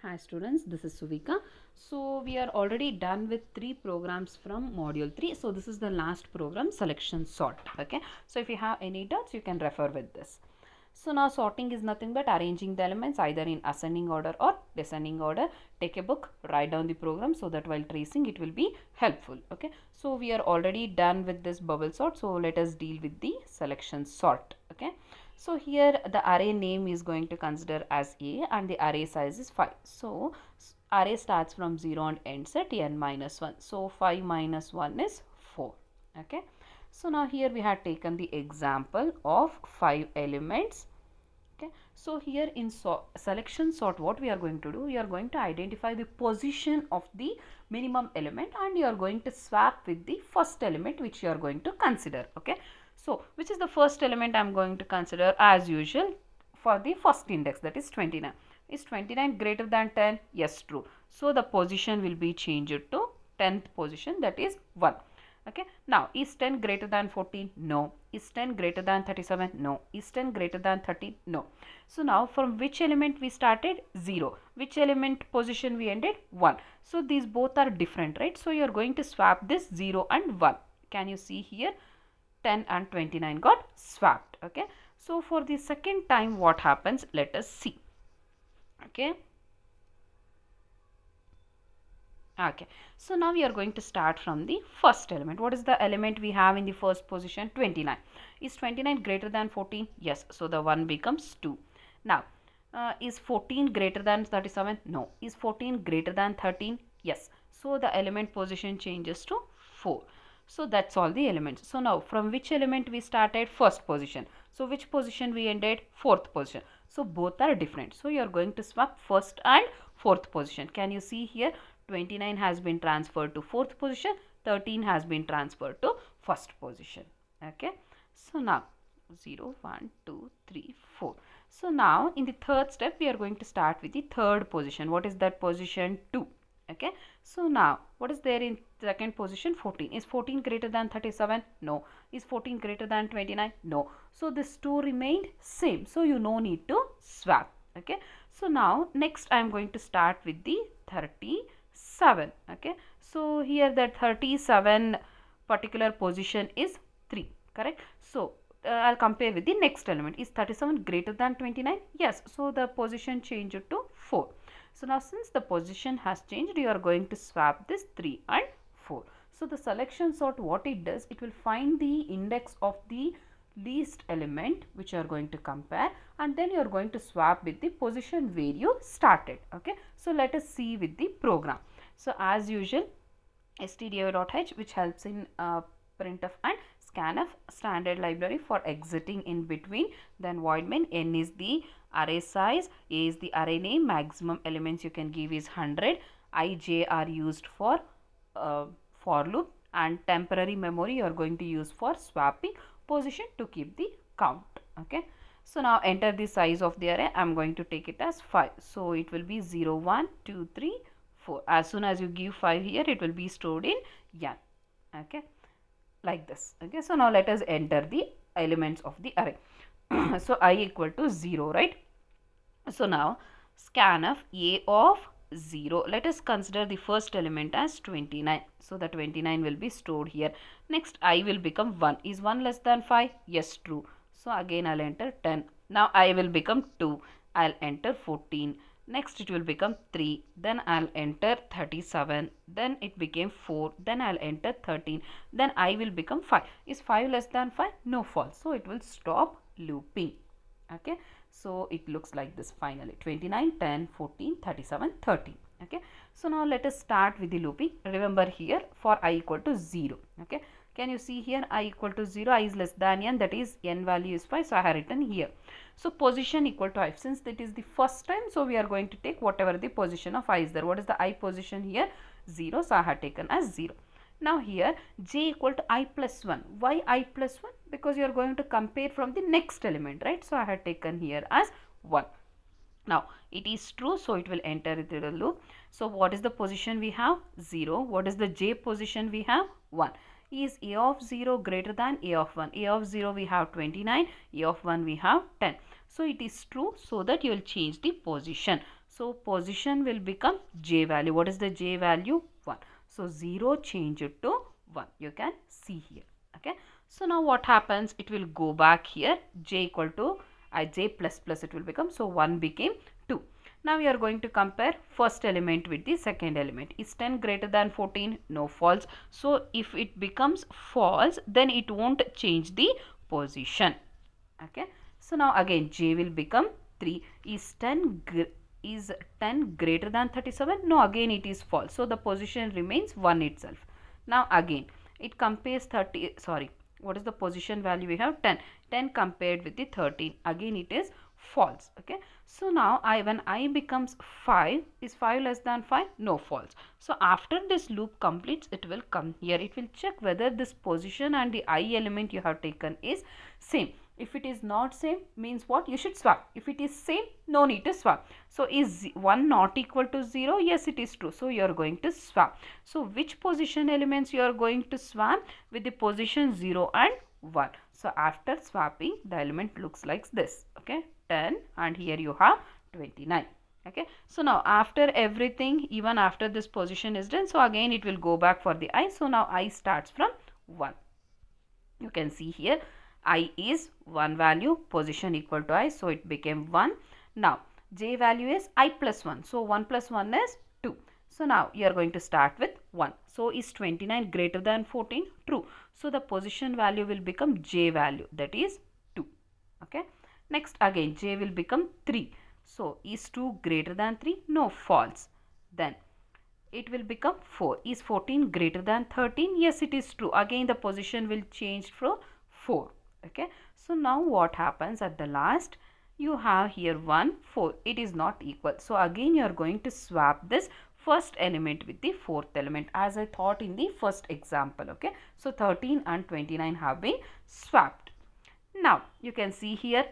Hi students, this is Suvika. So we are already done with 3 programs from module 3. So this is the last program, selection sort. Okay. So if you have any doubts, you can refer with this. So now sorting is nothing but arranging the elements either in ascending order or descending order. Take a book, write down the program so that while tracing it will be helpful. Okay. So we are already done with this bubble sort. So let us deal with the selection sort. Okay. So here the array name is going to consider as A and the array size is 5. So array starts from 0 and ends at n minus 1. So 5 minus 1 is 4. Okay. So now here we have taken the example of 5 elements. Okay. So here in selection sort, what we are going to do, we are going to identify the position of the minimum element and you are going to swap with the first element which you are going to consider. Okay. So which is the first element I am going to consider as usual for the first index, that is 29. Is 29 greater than 10? Yes, true. So the position will be changed to 10th position, that is 1. Okay. Now, is 10 greater than 14? No. Is 10 greater than 37? No. Is 10 greater than 13? No. So now from which element we started? 0. Which element position we ended? 1. So these both are different, right? So you are going to swap this 0 and 1. Can you see here? 10 and 29 got swapped. Okay. So for the second time what happens? Let us see. Okay. Okay, so now we are going to start from the first element. What is the element we have in the first position? 29. Is 29 greater than 14? Yes, so the 1 becomes 2. Now, is 14 greater than 37? No. Is 14 greater than 13? Yes. So the element position changes to 4. So that's all the elements. So now from which element we started? First position. So which position we ended? Fourth position. So both are different. So you are going to swap first and fourth position. Can you see here? 29 has been transferred to fourth position, 13 has been transferred to first position. Okay. So now 0, 1, 2, 3, 4. So now in the third step we are going to start with the third position. What is that position? 2. Okay. So now what is there in second position? 14. Is 14 greater than 37? No. Is 14 greater than 29? No. So this 2 remained same. So you no need to swap. Okay. So now next I am going to start with the 37. Okay. So here that 37 particular position is 3. Correct. So I'll compare with the next element. Is 37 greater than 29? Yes. So the position changed to 4. So now since the position has changed, you are going to swap this 3 and 4. So the selection sort, what it does, it will find the index of the least element which you are going to compare and then you are going to swap with the position where you started. Okay. So let us see with the program. So as usual, stdio.h which helps in printf and scanf, standard library for exiting in between, then void main, n is the array size, a is the array name, maximum elements you can give is 100, I, j are used for loop and temporary memory you are going to use for swapping position to keep the count. Okay. So now enter the size of the array. I am going to take it as 5. So it will be 0, 1, 2, 3, 4. As soon as you give 5 here, it will be stored in n. Okay. Like this. Okay. So now let us enter the elements of the array. So I equal to 0, right? So now scanf a of 0. Let us consider the first element as 29. So the 29 will be stored here. Next I will become 1. Is 1 less than 5? Yes, true. So again I'll enter 10. Now I will become 2. I'll enter 14. Next it will become 3. Then I'll enter 37. Then it became 4. Then I'll enter 13. Then I will become 5. Is 5 less than 5? No, false. So it will stop looping. Okay. So it looks like this finally. 29, 10, 14, 37, 13. Okay. So now let us start with the looping. Remember here for I equal to 0. Okay. Can you see here I equal to 0, I is less than n, that is n value is 5. So I have written here. So position equal to I. Since that is the first time, so we are going to take whatever the position of I is there. What is the I position here? 0. So I have taken as 0. Now here j equal to I plus 1. Why I plus 1? Because you are going to compare from the next element, right? So I have taken here as 1. Now it is true, so it will enter into the loop. So what is the position we have? 0. What is the j position we have? 1. Is a of 0 greater than a of 1? A of 0 we have 29, a of 1 we have 10. So it is true, so that you will change the position. So position will become j value. What is the j value? 1. So 0 change it to 1. You can see here. Okay. So now what happens? It will go back here. J equal to j plus plus it will become. So 1 became 2. Now we are going to compare first element with the second element. Is 10 greater than 14? No, false. So if it becomes false, then it won't change the position. Okay. So now again j will become 3. Is 10 greater than 37? No, again it is false. So the position remains 1 itself. Now again it compares what is the position value we have? 10. 10 compared with the 13. Again it is false. Okay. So now when I becomes 5, is 5 less than 5? No, false. So after this loop completes, it will come here. It will check whether this position and the I element you have taken is same. If it is not same, means what? You should swap. If it is same, no need to swap. So is 1 not equal to 0? Yes, it is true. So you are going to swap. So which position elements you are going to swap? With the position 0 and 1. So after swapping, the element looks like this. Okay, 10, and here you have 29. Okay, so now after everything, even after this position is done, so again it will go back for the I. So now I starts from 1. You can see here I is 1 value, position equal to I, so it became 1. Now j value is I plus 1, so 1 plus 1 is 2. So now you are going to start with 1. So is 29 greater than 14? True. So the position value will become j value, that is 2. Okay. Next again j will become 3. So is 2 greater than 3? No, false. Then it will become 4. Is 14 greater than 13? Yes, it is true. Again the position will change from 4. Okay. So now what happens at the last? You have here 1, 4. It is not equal. So again you are going to swap this first element with the fourth element, as I thought in the first example. Okay. So 13 and 29 have been swapped. Now you can see here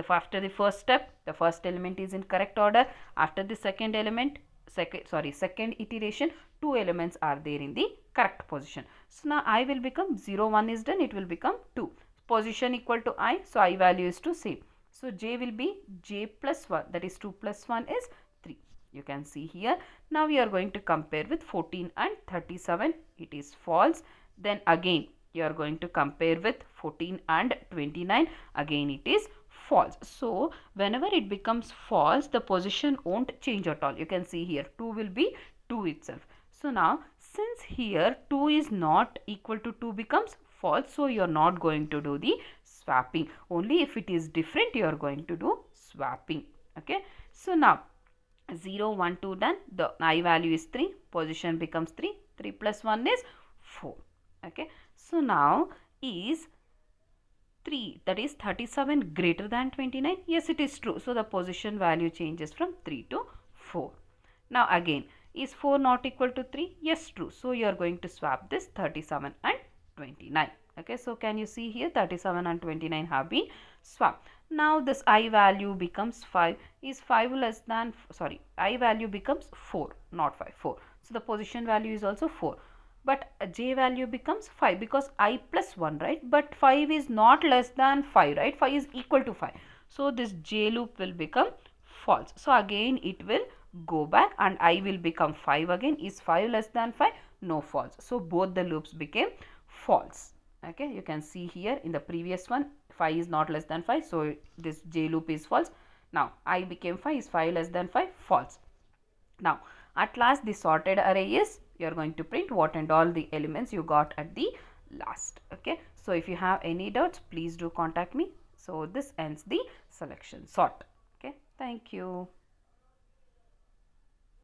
after the first step, the first element is in correct order. After the second element, second iteration, 2 elements are there in the correct position. So now I will become 0, 1 is done, it will become 2. Position equal to I, so I value is to same. So j will be j plus 1, that is 2 plus 1 is 3. You can see here. Now we are going to compare with 14 and 37. It is false. Then again you are going to compare with 14 and 29. Again it is false. So whenever it becomes false, the position won't change at all. You can see here 2 will be 2 itself. So now since here 2 is not equal to 2 becomes false, so you are not going to do the swapping. Only if it is different you are going to do swapping. Okay. So now 0, 1, 2 done. The I value is 3. Position becomes 3. 3 plus 1 is 4. Okay. So now is 3, that is 37 greater than 29? Yes, it is true. So the position value changes from 3 to 4. Now again, is 4 not equal to 3? Yes, true. So you are going to swap this 37 and 29. Okay, so can you see here 37 and 29 have been swapped. Now this I value becomes 5. Is 5 less than, I value becomes 4, not 5, 4. So the position value is also 4. But j value becomes 5 because I plus 1, right? But 5 is not less than 5, right? 5 is equal to 5. So this j loop will become false. So again it will go back and I will become 5 again. Is 5 less than 5? No, false. So both the loops became false. Okay, you can see here in the previous one 5 is not less than 5. So this j loop is false. Now I became 5. Is 5 less than 5? False. Now at last the sorted array is, you are going to print what and all the elements you got at the last. Okay, so if you have any doubts, please do contact me. So this ends the selection sort. Okay, thank you.